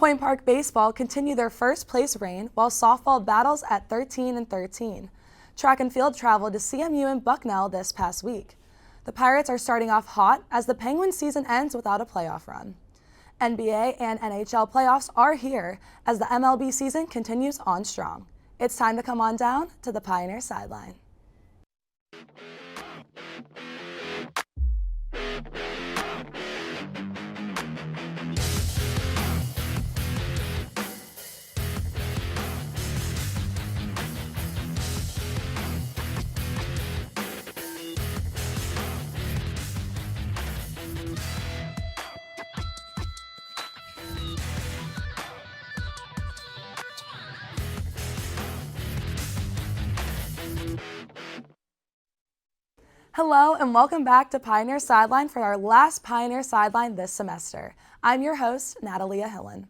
Point Park baseball continue their first place reign while softball battles at 13-13. Track and field traveled to CMU in Bucknell this past week. The Pirates are starting off hot as the Penguins season ends without a playoff run. NBA and NHL playoffs are here as the MLB season continues on strong. It's time to come on down to the Pioneer Sideline. Hello and welcome back to Pioneer Sideline for our last Pioneer Sideline this semester. I'm your host, Natalia Hillen.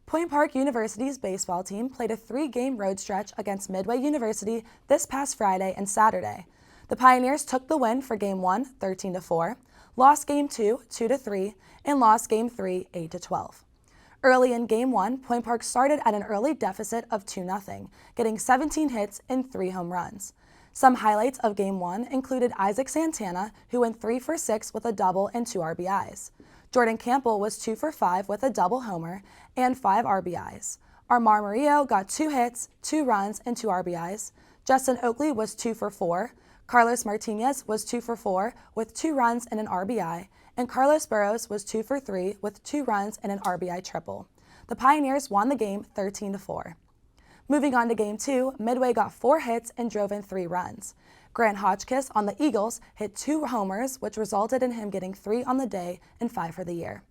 Point Park University's baseball team played a 3-game road stretch against Midway University this past Friday and Saturday. The Pioneers took the win for Game 1, 13-4, lost Game 2, 2-3, and lost Game 3, 8-12. Early in Game 1, Point Park started at an early deficit of 2-0, getting 17 hits and 3 home runs. Some highlights of Game 1 included Isaac Santana, who went 3 for 6 with a double and 2 RBIs. Jordan Campbell was 2 for 5 with a double homer and 5 RBIs. Armar Murillo got 2 hits, 2 runs, and 2 RBIs. Justin Oakley was 2 for 4. Carlos Martinez was 2 for 4 with 2 runs and an RBI. And Carlos Burrows was 2 for 3 with 2 runs and an RBI triple. The Pioneers won the game 13-4. Moving on to Game 2, Midway got 4 hits and drove in 3 runs. Grant Hotchkiss on the Eagles hit 2 homers, which resulted in him getting 3 on the day and 5 for the year.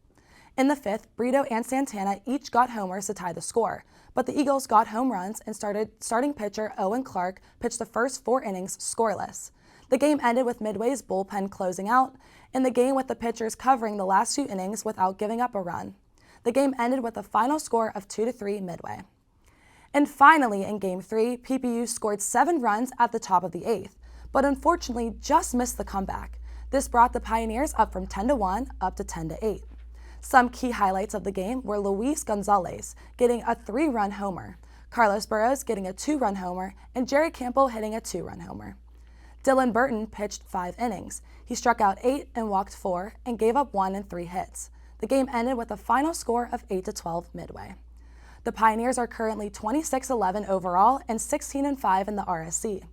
In the 5th, Brito and Santana each got homers to tie the score, but the Eagles got home runs and starting pitcher Owen Clark pitched the first 4 innings scoreless. The game ended with Midway's bullpen closing out, and the game with the pitchers covering the last 2 innings without giving up a run. The game ended with a final score of 2-3 Midway. And finally, in Game 3, PPU scored 7 runs at the top of the 8th, but unfortunately just missed the comeback. This brought the Pioneers up from 10-1 up to 10-8. Some key highlights of the game were Luis Gonzalez getting a 3-run homer, Carlos Burrows getting a 2-run homer, and Jerry Campbell hitting a 2-run homer. Dylan Burton pitched 5 innings. He struck out 8 and walked 4 and gave up 1 and 3 hits. The game ended with a final score of 8-12 Midway. The Pioneers are currently 26-11 overall and 16-5 in the RSC.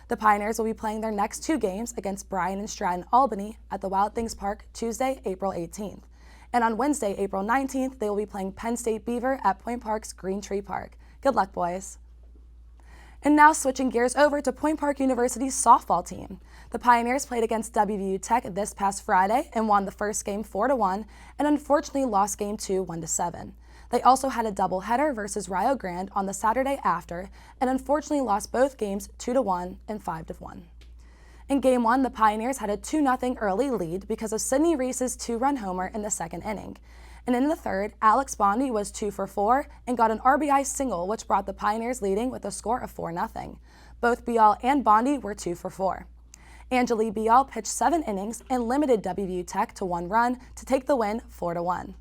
The Pioneers will be playing their next 2 games against Bryan and Stratton Albany at the Wild Things Park Tuesday, April 18th. And on Wednesday, April 19th, they will be playing Penn State Beaver at Point Park's Green Tree Park. Good luck, boys. And now switching gears over to Point Park University's softball team. The Pioneers played against WVU Tech this past Friday and won the first game 4-1 and unfortunately lost Game 2 1-7. They also had a doubleheader versus Rio Grande on the Saturday after and unfortunately lost both games 2-1 and 5-1. In Game 1, the Pioneers had a 2-0 early lead because of Sidney Reese's 2-run homer in the second inning. And in the third, Alex Bondi was 2 for 4 and got an RBI single, which brought the Pioneers leading with a score of 4-0. Both Bial and Bondi were 2 for 4. Angeli Bial pitched 7 innings and limited WVU Tech to 1 run to take the win 4-1.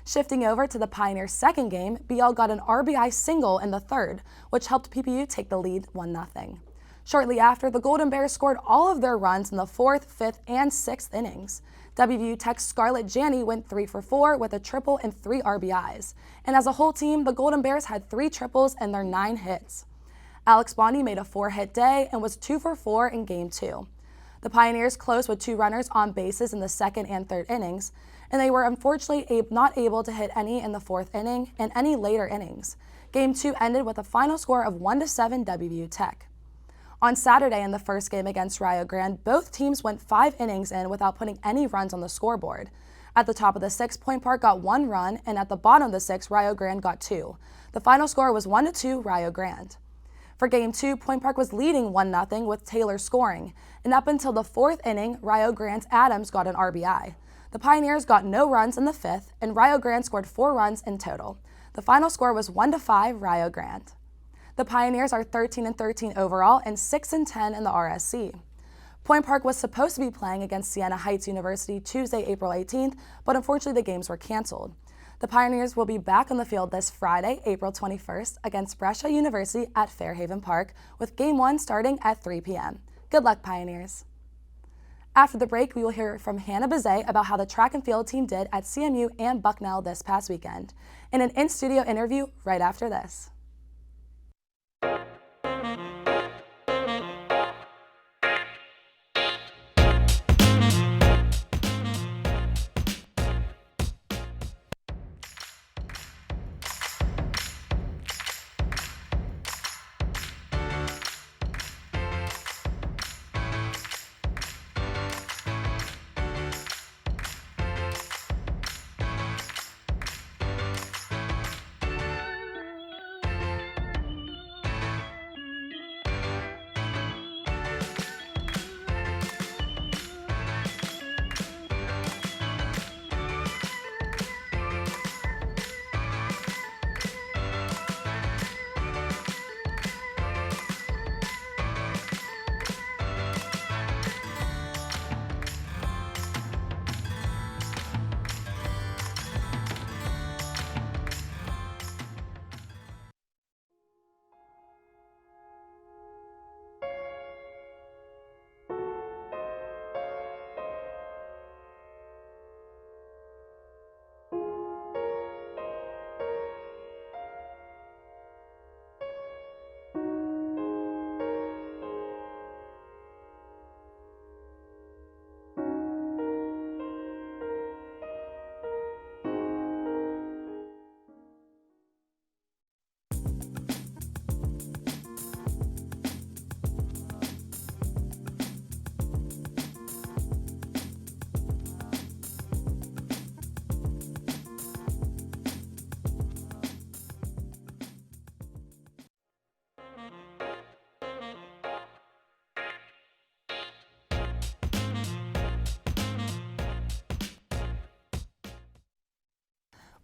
Shifting over to the Pioneers' second game, Bial got an RBI single in the third, which helped PPU take the lead 1-0. Shortly after, the Golden Bears scored all of their runs in the 4th, 5th, and 6th innings. WVU Tech's Scarlett Janney went 3 for 4 with a triple and 3 RBIs. And as a whole team, the Golden Bears had 3 triples and their 9 hits. Alex Bondi made a 4-hit day and was 2 for 4 in Game 2. The Pioneers closed with 2 runners on bases in the 2nd and 3rd innings, and they were unfortunately not able to hit any in the 4th inning and any later innings. Game 2 ended with a final score of 1-7 WVU Tech. On Saturday in the first game against Rio Grande, both teams went 5 innings in without putting any runs on the scoreboard. At the top of the 6th, Point Park got 1 run, and at the bottom of the 6th, Rio Grande got 2. The final score was 1-2 Rio Grande. For Game 2, Point Park was leading 1-0 with Taylor scoring, and up until the 4th inning, Rio Grande's Adams got an RBI. The Pioneers got no runs in the 5th, and Rio Grande scored 4 runs in total. The final score was 1-5 Rio Grande. The Pioneers are 13-13 overall and 6-10 in the RSC. Point Park was supposed to be playing against Siena Heights University Tuesday, April 18th, but unfortunately the games were canceled. The Pioneers will be back on the field this Friday, April 21st, against Brescia University at Fairhaven Park, with Game 1 starting at 3 p.m. Good luck, Pioneers! After the break, we will hear from Hannah Bazet about how the track and field team did at CMU and Bucknell this past weekend, in an in-studio interview right after this.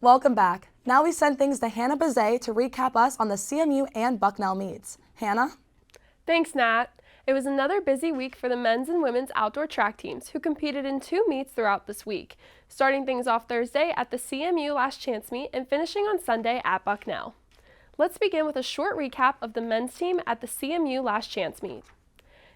Welcome back. Now we send things to Hannah Bazet to recap us on the CMU and Bucknell meets. Hannah? Thanks, Nat. It was another busy week for the men's and women's outdoor track teams who competed in 2 meets throughout this week, starting things off Thursday at the CMU Last Chance meet and finishing on Sunday at Bucknell. Let's begin with a short recap of the men's team at the CMU Last Chance meet.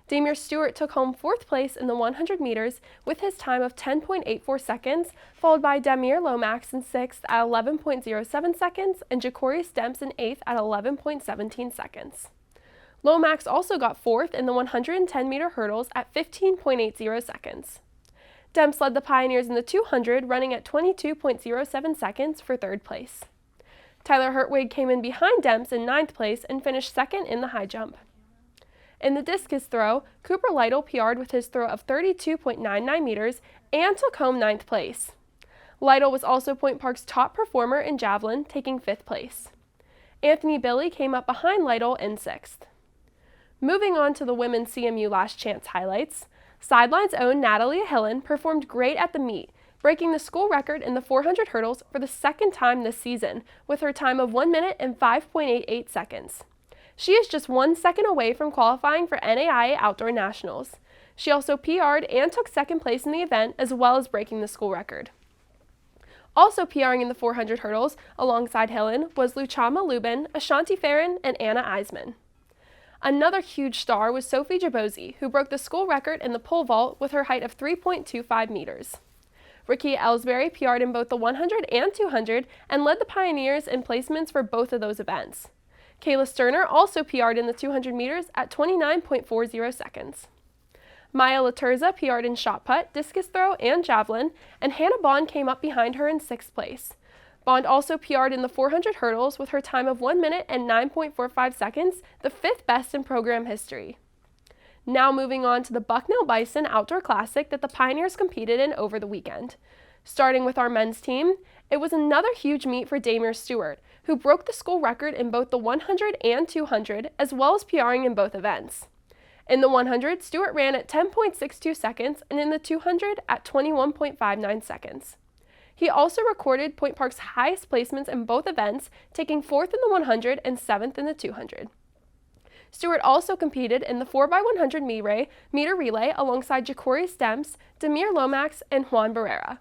Damir Stewart took home 4th place in the 100 meters with his time of 10.84 seconds, followed by Damir Lomax in 6th at 11.07 seconds and Ja'Cory Stemps in 8th at 11.17 seconds. Lomax also got 4th in the 110-meter hurdles at 15.80 seconds. Demps led the Pioneers in the 200, running at 22.07 seconds for 3rd place. Tyler Hertwig came in behind Demps in 9th place and finished 2nd in the high jump. In the discus throw, Cooper Lytle PR'd with his throw of 32.99 meters and took home 9th place. Lytle was also Point Park's top performer in javelin, taking 5th place. Anthony Billy came up behind Lytle in 6th. Moving on to the women's CMU Last Chance highlights, Sideline's own Natalia Hillen performed great at the meet, breaking the school record in the 400 hurdles for the 2nd time this season, with her time of 1 minute and 5.88 seconds. She is just 1 second away from qualifying for NAIA Outdoor Nationals. She also PR'd and took 2nd place in the event, as well as breaking the school record. Also PRing in the 400 hurdles alongside Hillen was Luchama Lubin, Ashanti Farron, and Anna Eisman. Another huge star was Sophie Jabozi, who broke the school record in the pole vault with her height of 3.25 meters. Rakia Ellsbury PR'd in both the 100 and 200 and led the Pioneers in placements for both of those events. Kayla Sterner also PR'd in the 200 meters at 29.40 seconds. Maya Laturza PR'd in shot put, discus throw, and javelin, and Hannah Bond came up behind her in 6th place. Bond also PR'd in the 400 hurdles with her time of 1 minute and 9.45 seconds, the 5th best in program history. Now moving on to the Bucknell Bison Outdoor Classic that the Pioneers competed in over the weekend. Starting with our men's team, it was another huge meet for Damir Stewart, who broke the school record in both the 100 and 200, as well as PRing in both events. In the 100, Stewart ran at 10.62 seconds, and in the 200 at 21.59 seconds. He also recorded Point Park's highest placements in both events, taking 4th in the 100 and 7th in the 200. Stewart also competed in the 4x100 meter relay alongside Ja'Cory Stemps, Damir Lomax, and Juan Barrera.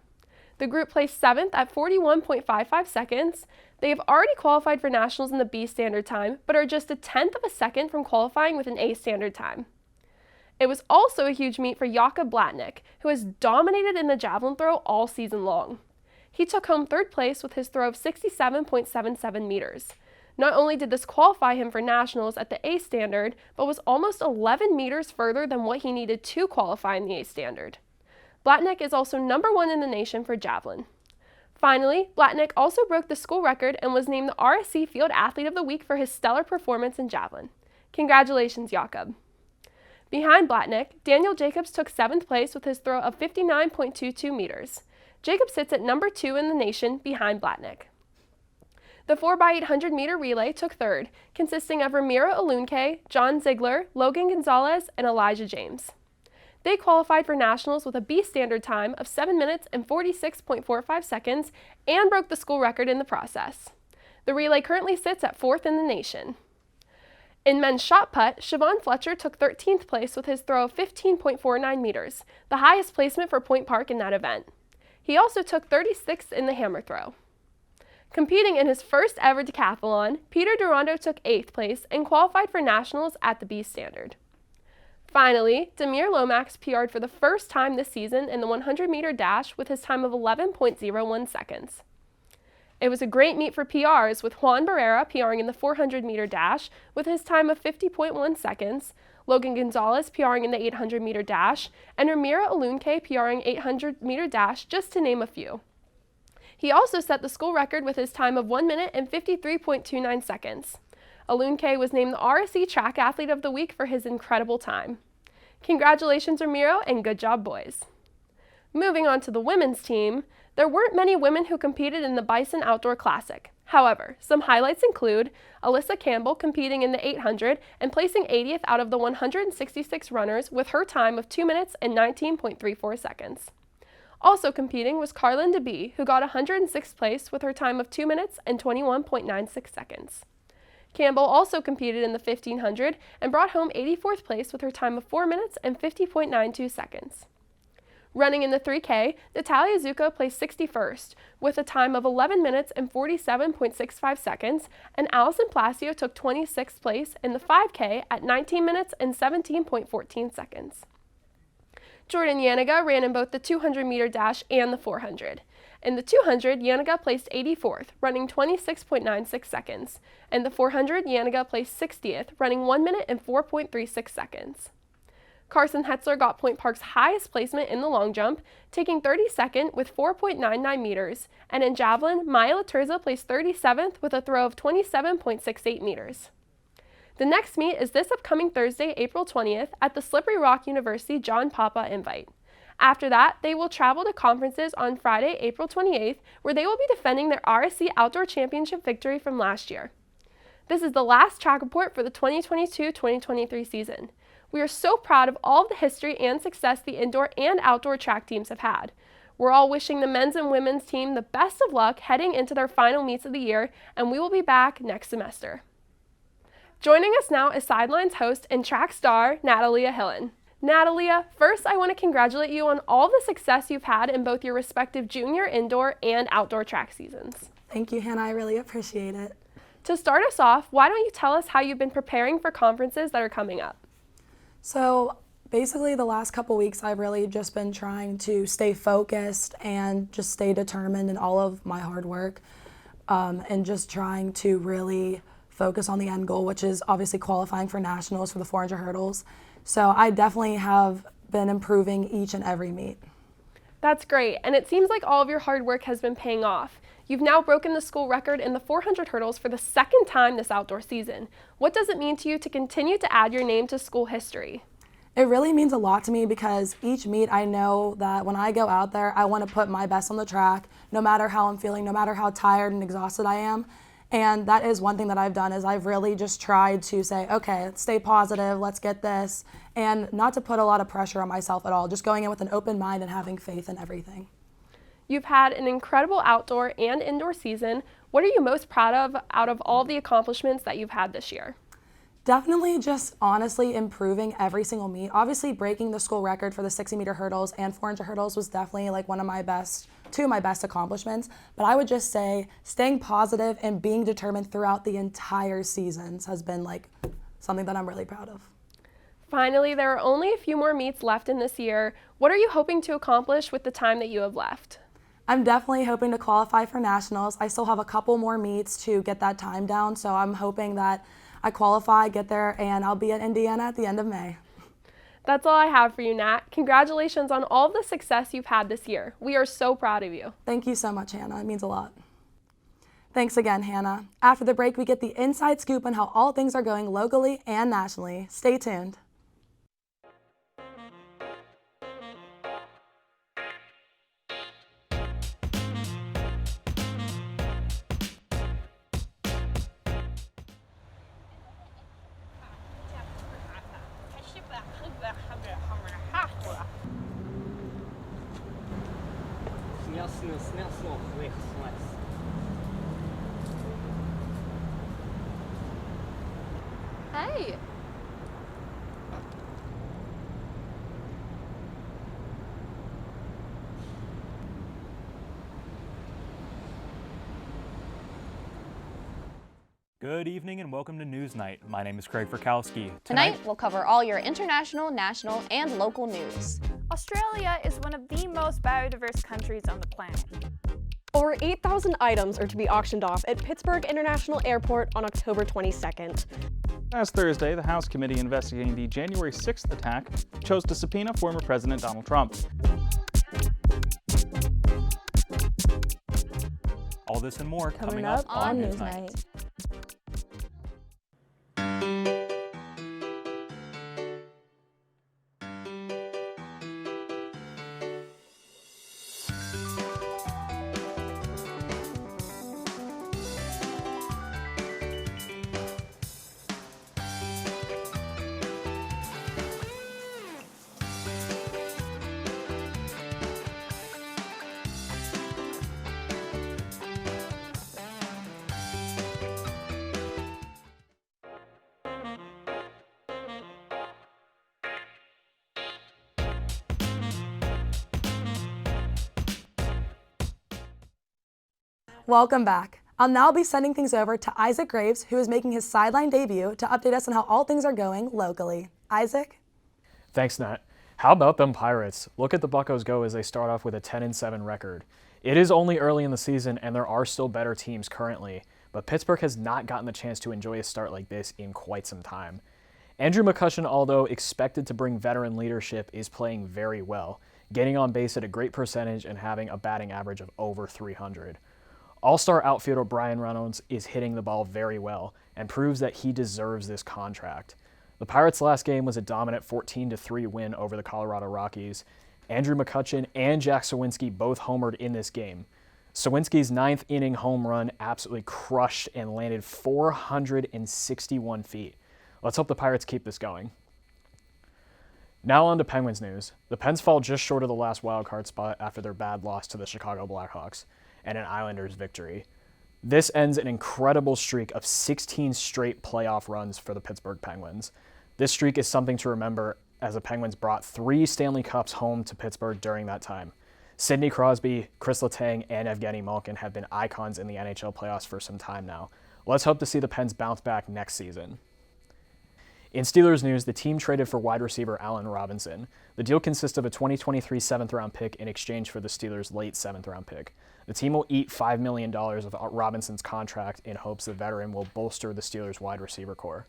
The group placed 7th at 41.55 seconds. They have already qualified for nationals in the B standard time, but are just a 1/10 of a second from qualifying with an A standard time. It was also a huge meet for Jakob Blatnick, who has dominated in the javelin throw all season long. He took home 3rd place with his throw of 67.77 meters. Not only did this qualify him for nationals at the A standard, but was almost 11 meters further than what he needed to qualify in the A standard. Blatnick is also number 1 in the nation for javelin. Finally, Blatnick also broke the school record and was named the RSC Field Athlete of the Week for his stellar performance in javelin. Congratulations, Jakob. Behind Blatnick, Daniel Jacobs took 7th place with his throw of 59.22 meters. Jacobs sits at number 2 in the nation behind Blatnick. The 4x800 meter relay took 3rd, consisting of Ramiro Alunke, John Ziegler, Logan Gonzalez, and Elijah James. They qualified for nationals with a B standard time of 7 minutes and 46.45 seconds and broke the school record in the process. The relay currently sits at 4th in the nation. In men's shot put, Siobhan Fletcher took 13th place with his throw of 15.49 meters, the highest placement for Point Park in that event. He also took 36th in the hammer throw. Competing in his first ever decathlon, Peter Durando took 8th place and qualified for nationals at the B standard. Finally, Demir Lomax PR'd for the first time this season in the 100-meter dash with his time of 11.01 seconds. It was a great meet for PRs, with Juan Barrera PRing in the 400-meter dash with his time of 50.1 seconds, Logan Gonzalez PRing in the 800-meter dash, and Ramiro Alunke PRing 800-meter dash, just to name a few. He also set the school record with his time of 1 minute and 53.29 seconds. Alunke was named the RSC Track Athlete of the Week for his incredible time. Congratulations, Ramiro, and good job, boys. Moving on to the women's team, there weren't many women who competed in the Bison Outdoor Classic. However, some highlights include Alyssa Campbell competing in the 800 and placing 80th out of the 166 runners with her time of 2 minutes and 19.34 seconds. Also competing was Carlin DeBee, who got 106th place with her time of 2 minutes and 21.96 seconds. Campbell also competed in the 1500 and brought home 84th place with her time of 4 minutes and 50.92 seconds. Running in the 3K, Natalia Zuko placed 61st with a time of 11 minutes and 47.65 seconds, and Allison Palacio took 26th place in the 5K at 19 minutes and 17.14 seconds. Jordan Yanniga ran in both the 200-meter dash and the 400. In the 200, Yanniga placed 84th, running 26.96 seconds. In the 400, Yanniga placed 60th, running 1 minute and 4.36 seconds. Carson Hetzler got Point Park's highest placement in the long jump, taking 32nd with 4.99 meters, and in javelin, Maya Laturza placed 37th with a throw of 27.68 meters. The next meet is this upcoming Thursday, April 20th, at the Slippery Rock University John Papa Invite. After that, they will travel to conferences on Friday, April 28th, where they will be defending their RSC Outdoor Championship victory from last year. This is the last track report for the 2022-2023 season. We are so proud of all of the history and success the indoor and outdoor track teams have had. We're all wishing the men's and women's team the best of luck heading into their final meets of the year, and we will be back next semester. Joining us now is Sideline's host and track star, Natalia Hillen. Natalia, first I want to congratulate you on all the success you've had in both your respective junior indoor and outdoor track seasons. Thank you, Hannah. I really appreciate it. To start us off, why don't you tell us how you've been preparing for conferences that are coming up? So basically the last couple weeks I've really just been trying to stay focused and just stay determined in all of my hard work, and just trying to really focus on the end goal, which is obviously qualifying for nationals for the 400 hurdles. So I definitely have been improving each and every meet. That's great, and it seems like all of your hard work has been paying off. You've now broken the school record in the 400 hurdles for the second time this outdoor season. What does it mean to you to continue to add your name to school history? It really means a lot to me because each meet I know that when I go out there, I want to put my best on the track, no matter how I'm feeling, no matter how tired and exhausted I am. And that is one thing that I've done is I've really just tried to say, okay, stay positive, let's get this, and not to put a lot of pressure on myself at all, just going in with an open mind and having faith in everything. You've had an incredible outdoor and indoor season. What are you most proud of out of all the accomplishments that you've had this year? Definitely just honestly improving every single meet. Obviously breaking the school record for the 60-meter hurdles and 400 hurdles was definitely like two of my best accomplishments. But I would just say staying positive and being determined throughout the entire seasons has been like something that I'm really proud of. Finally, there are only a few more meets left in this year. What are you hoping to accomplish with the time that you have left? I'm definitely hoping to qualify for nationals. I still have a couple more meets to get that time down, so I'm hoping that I qualify, get there, and I'll be in Indiana at the end of May. That's all I have for you, Nat. Congratulations on all of the success you've had this year. We are so proud of you. Thank you so much, Hannah. It means a lot. Thanks again, Hannah. After the break, we get the inside scoop on how all things are going locally and nationally. Stay tuned. Hey. Good evening and welcome to News Night. My name is Craig Furkowski. Tonight, we'll cover all your international, national, and local news. Australia is one of the most biodiverse countries on the planet. Over 8,000 items are to be auctioned off at Pittsburgh International Airport on October 22nd. Last Thursday, the House committee investigating the January 6th attack chose to subpoena former President Donald Trump. All this and more Coming up on News Night. Welcome back. I'll now be sending things over to Isaac Graves, who is making his Sideline debut, to update us on how all things are going locally. Isaac? Thanks, Nat. How about them Pirates? Look at the Buccos go as they start off with a 10-7 record. It is only early in the season and there are still better teams currently, but Pittsburgh has not gotten the chance to enjoy a start like this in quite some time. Andrew McCutcheon, although expected to bring veteran leadership, is playing very well, getting on base at a great percentage and having a batting average of over 300. All-star outfielder Brian Reynolds is hitting the ball very well and proves that he deserves this contract. The Pirates' last game was a dominant 14-3 win over the Colorado Rockies. Andrew McCutcheon and Jack Sawinski both homered in this game. Sawinski's ninth inning home run absolutely crushed and landed 461 feet. Let's hope the Pirates keep this going. Now on to Penguins news. The Pens fall just short of the last wildcard spot after their bad loss to the Chicago Blackhawks and an Islanders victory. This ends an incredible streak of 16 straight playoff runs for the Pittsburgh Penguins. This streak is something to remember as the Penguins brought 3 Stanley Cups home to Pittsburgh during that time. Sidney Crosby, Chris Letang, and Evgeny Malkin have been icons in the NHL playoffs for some time now. Let's hope to see the Pens bounce back next season. In Steelers news, the team traded for wide receiver Allen Robinson. The deal consists of a 2023 7th-round pick in exchange for the Steelers' late 7th-round pick. The team will eat $5 million of Robinson's contract in hopes the veteran will bolster the Steelers' wide receiver core.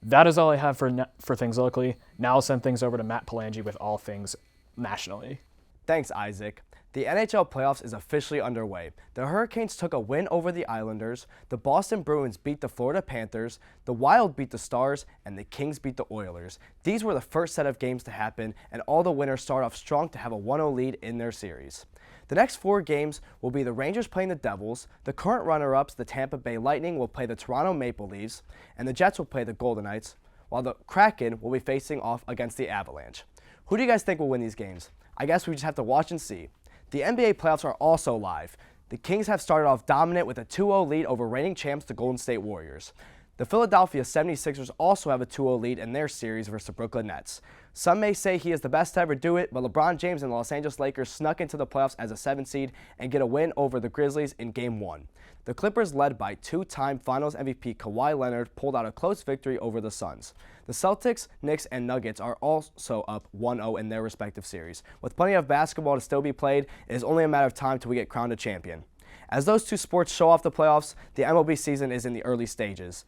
That is all I have for things locally. Now I'll send things over to Matt Palangi with all things nationally. Thanks, Isaac. The NHL playoffs is officially underway. The Hurricanes took a win over the Islanders, the Boston Bruins beat the Florida Panthers, the Wild beat the Stars, and the Kings beat the Oilers. These were the first set of games to happen, and all the winners start off strong to have a 1-0 lead in their series. The next 4 games will be the Rangers playing the Devils, the current runner-ups, the Tampa Bay Lightning, will play the Toronto Maple Leafs, and the Jets will play the Golden Knights, while the Kraken will be facing off against the Avalanche. Who do you guys think will win these games? I guess we just have to watch and see. The NBA playoffs are also live. The Kings have started off dominant with a 2-0 lead over reigning champs, the Golden State Warriors. The Philadelphia 76ers also have a 2-0 lead in their series versus the Brooklyn Nets. Some may say he is the best to ever do it, but LeBron James and the Los Angeles Lakers snuck into the playoffs as a 7 seed and get a win over the Grizzlies in Game 1. The Clippers, led by two-time Finals MVP Kawhi Leonard, pulled out a close victory over the Suns. The Celtics, Knicks, and Nuggets are also up 1-0 in their respective series. With plenty of basketball to still be played, it is only a matter of time till we get crowned a champion. As those two sports show off the playoffs, the MLB season is in the early stages.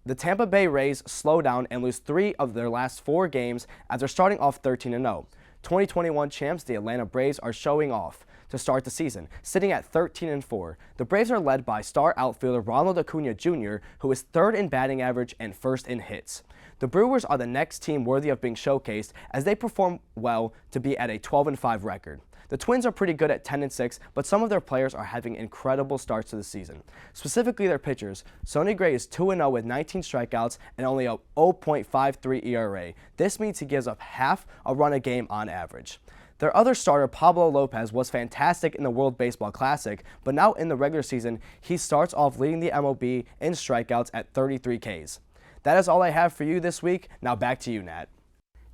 The Tampa Bay Rays slow down and lose 3 of their last 4 games after starting off 13-0. 2021 champs, the Atlanta Braves, are showing off to start the season, sitting at 13-4. The Braves are led by star outfielder Ronald Acuna Jr., who is 3rd in batting average and 1st in hits. The Brewers are the next team worthy of being showcased as they perform well to be at a 12-5 record. The Twins are pretty good at 10-6, but some of their players are having incredible starts to the season. Specifically their pitchers. Sonny Gray is 2-0 with 19 strikeouts and only a 0.53 ERA. This means he gives up half a run a game on average. Their other starter, Pablo Lopez, was fantastic in the World Baseball Classic, but now in the regular season, he starts off leading the MLB in strikeouts at 33 Ks. That is all I have for you this week. Now back to you, Nat.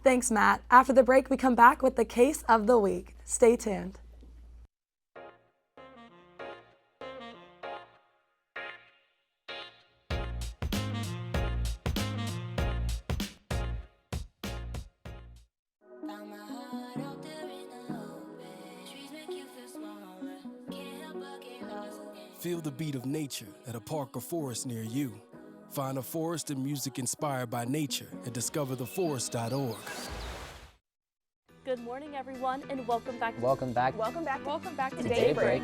Thanks, Matt. After the break, we come back with the case of the week. Stay tuned. Feel the beat of nature at a park or forest near you. Find a forest and music inspired by nature at discovertheforest.org. Good morning, everyone, and welcome back. Welcome back. Welcome back to Daybreak.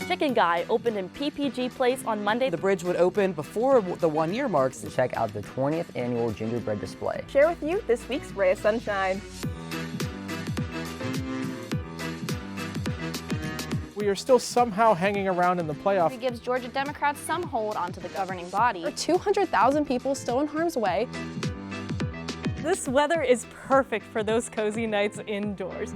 Chicken Guy opened in PPG Place on Monday. The bridge would open before the 1-year marks to check out the 20th annual gingerbread display. Share with you this week's ray of sunshine. We are still somehow hanging around in the playoff. It gives Georgia Democrats some hold onto the governing body. 200,000 people still in harm's way. This weather is perfect for those cozy nights indoors.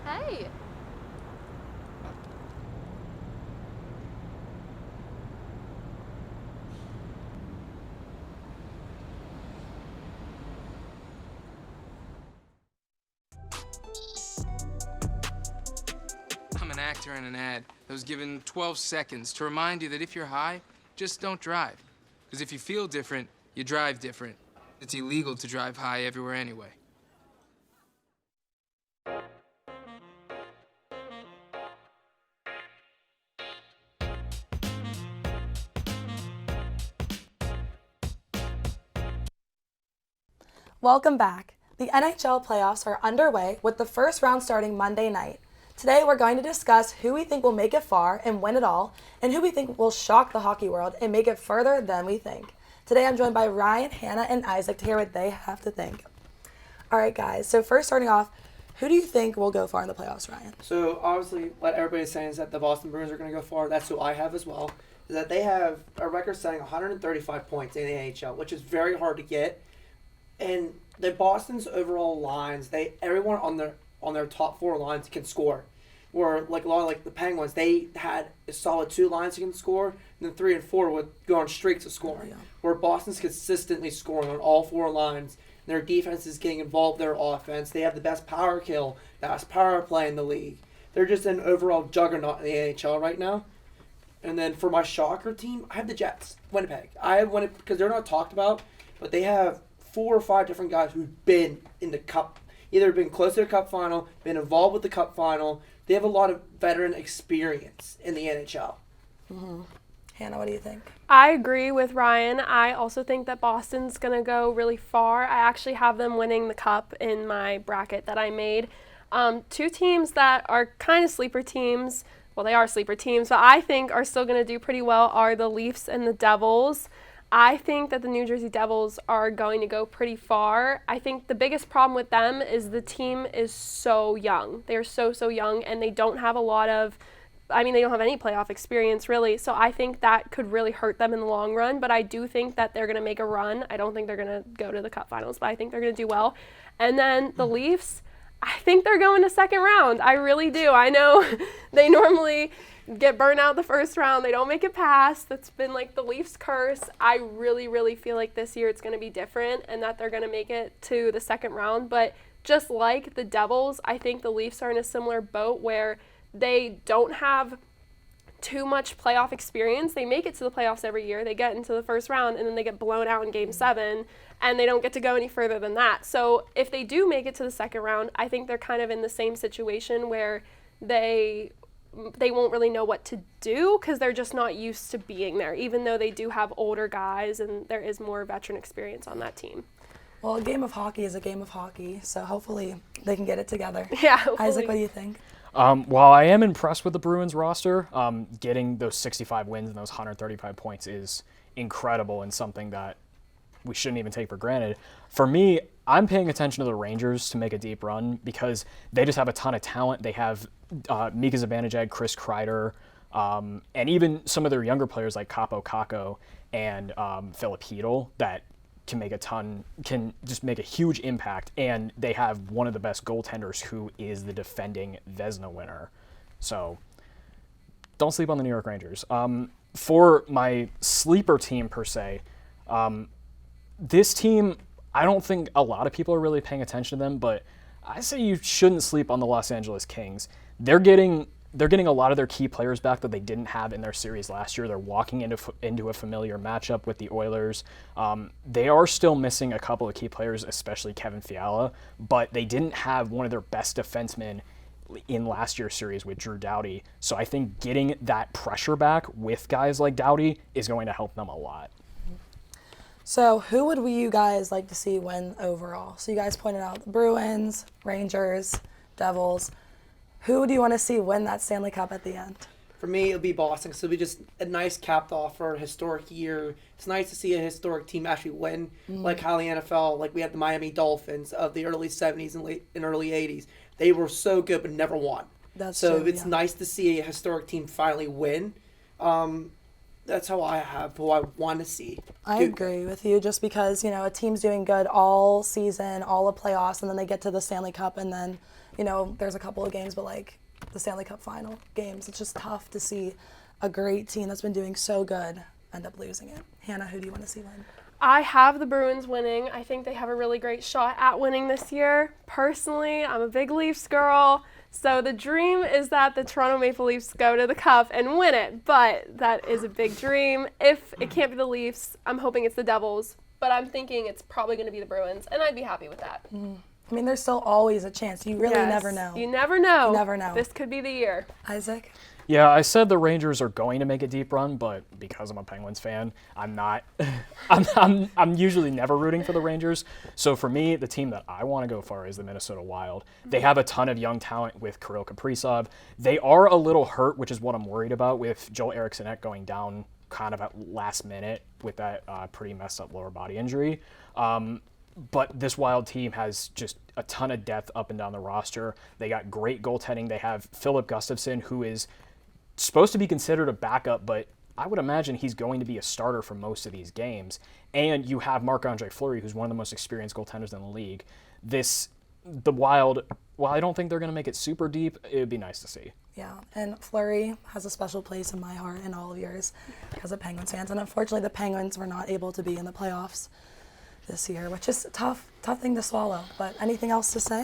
Hey. I'm an actor in an ad that was given 12 seconds to remind you that if you're high, just don't drive. Because if you feel different, you drive different. It's illegal to drive high everywhere anyway. Welcome back. The NHL playoffs are underway with the first round starting Monday night. Today we're going to discuss who we think will make it far and win it all, and who we think will shock the hockey world and make it further than we think. Today I'm joined by Ryan, Hannah, and Isaac to hear what they have to think. All right, guys, so first starting off, who do you think will go far in the playoffs, Ryan? So obviously what everybody's saying is that the Boston Bruins are going to go far. That's who I have as well. Is that they have a record-setting 135 points in the NHL, which is very hard to get. And the Boston's overall lines, everyone on their top 4 lines can score. Where like a lot of like the Penguins, they had a solid 2 lines that can score, and then 3 and 4 would go on streaks of scoring. Yeah. Where Boston's consistently scoring on all 4 lines. Their defense is getting involved in their offense. They have the best power kill, the best power play in the league. They're just an overall juggernaut in the NHL right now. And then for my shocker team, I have the Jets, Winnipeg. I have Winnipeg because they're not talked about, but they have 4 or 5 different guys who've been in the Cup, either been close to the Cup final, been involved with the Cup final. They have a lot of veteran experience in the NHL. Mm-hmm. Hannah, what do you think? I agree with Ryan. I also think that Boston's going to go really far. I actually have them winning the Cup in my bracket that I made. 2 teams that are kind of sleeper teams, well, they are sleeper teams, but I think are still going to do pretty well are the Leafs and the Devils. I think that the New Jersey Devils are going to go pretty far. I think the biggest problem with them is the team is so young. They're so young, and they don't have a lot of, they don't have any playoff experience really. So I think that could really hurt them in the long run. But I do think that they're going to make a run. I don't think they're going to go to the Cup Finals, but I think they're going to do well. And then the Leafs, I think they're going to second round. I really do. I know they normally get burnt out the first round. They don't make it past. That's been like the Leafs' curse. I really feel like this year it's going to be different and that they're going to make it to the second round. But just like the Devils, I think the Leafs are in a similar boat where they don't have too much playoff experience. They make it to the playoffs every year. They get into the first round and then they get blown out in Game 7 and they don't get to go any further than that. So if they do make it to the second round, I think they're kind of in the same situation where they won't really know what to do because they're just not used to being there, even though they do have older guys and there is more veteran experience on that team. Well, a game of hockey is a game of hockey, so hopefully they can get it together. Yeah, hopefully. Isaac, what do you think? While I am impressed with the Bruins roster, getting those 65 wins and those 135 points is incredible and something that we shouldn't even take for granted. For me, I'm paying attention to the Rangers to make a deep run because they just have a ton of talent. They have Mika Zibanejad, Chris Kreider, and even some of their younger players like Capo Kakko and Philip Hedl that can just make a huge impact. And they have one of the best goaltenders who is the defending Vezina winner. So don't sleep on the New York Rangers. For my sleeper team per se, this team, I don't think a lot of people are really paying attention to them, but I say you shouldn't sleep on the Los Angeles Kings. They're getting a lot of their key players back that they didn't have in their series last year. They're walking into a familiar matchup with the Oilers. They are still missing a couple of key players, especially Kevin Fiala, but they didn't have one of their best defensemen in last year's series with Drew Doughty. So I think getting that pressure back with guys like Doughty is going to help them a lot. So who would you guys like to see win overall? So you guys pointed out the Bruins, Rangers, Devils. Who do you want to see win that Stanley Cup at the end? For me, it'll be Boston. So it'll be just a nice capped off for a historic year. It's nice to see a historic team actually win, like how the NFL, like we had the Miami Dolphins of the early 70s and early 80s. They were so good but never won. That's so true, it's nice to see a historic team finally win. That's who I want to see. I agree with you just because, a team's doing good all season, all of playoffs, and then they get to the Stanley Cup and then, there's a couple of games, but like the Stanley Cup final games, it's just tough to see a great team that's been doing so good end up losing it. Hannah, who do you want to see win? I have the Bruins winning. I think they have a really great shot at winning this year. Personally, I'm a big Leafs girl. So the dream is that the Toronto Maple Leafs go to the Cup and win it, but that is a big dream. If it can't be the Leafs, I'm hoping it's the Devils, but I'm thinking it's probably going to be the Bruins, and I'd be happy with that. There's still always a chance. You really never know. You never know. You never know. This could be the year. Isaac? Yeah, I said the Rangers are going to make a deep run, but because I'm a Penguins fan, I'm not. I'm usually never rooting for the Rangers. So for me, the team that I want to go for is the Minnesota Wild. They have a ton of young talent with Kirill Kaprizov. They are a little hurt, which is what I'm worried about with Joel Eriksson going down kind of at last minute with that pretty messed up lower body injury. But this Wild team has just a ton of depth up and down the roster. They got great goaltending. They have Philip Gustafsson, who is supposed to be considered a backup, but I would imagine he's going to be a starter for most of these games. And you have Marc-Andre Fleury, who's one of the most experienced goaltenders in the league. The Wild, while I don't think they're going to make it super deep, it would be nice to see. Yeah, and Fleury has a special place in my heart and all of yours because of Penguins fans. And unfortunately, the Penguins were not able to be in the playoffs this year, which is a tough thing to swallow. But anything else to say?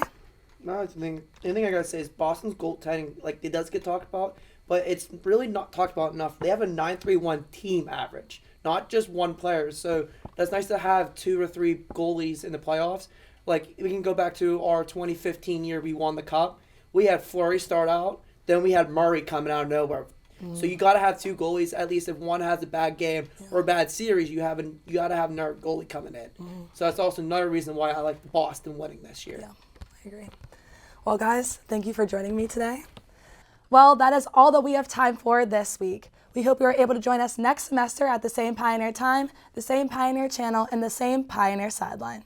No, anything I gotta say is Boston's goaltending, like it does get talked about, but it's really not talked about enough. They have a 9.31 team average, not just one player. So that's nice to have 2 or 3 goalies in the playoffs. Like we can go back to our 2015 year we won the Cup. We had Fleury start out, then we had Murray coming out of nowhere. So you got to have 2 goalies, at least if one has a bad game or a bad series, you got to have another goalie coming in. So that's also another reason why I like the Boston winning this year. Yeah, I agree. Well, guys, thank you for joining me today. Well, that is all that we have time for this week. We hope you are able to join us next semester at the same Pioneer time, the same Pioneer channel, and the same Pioneer Sideline.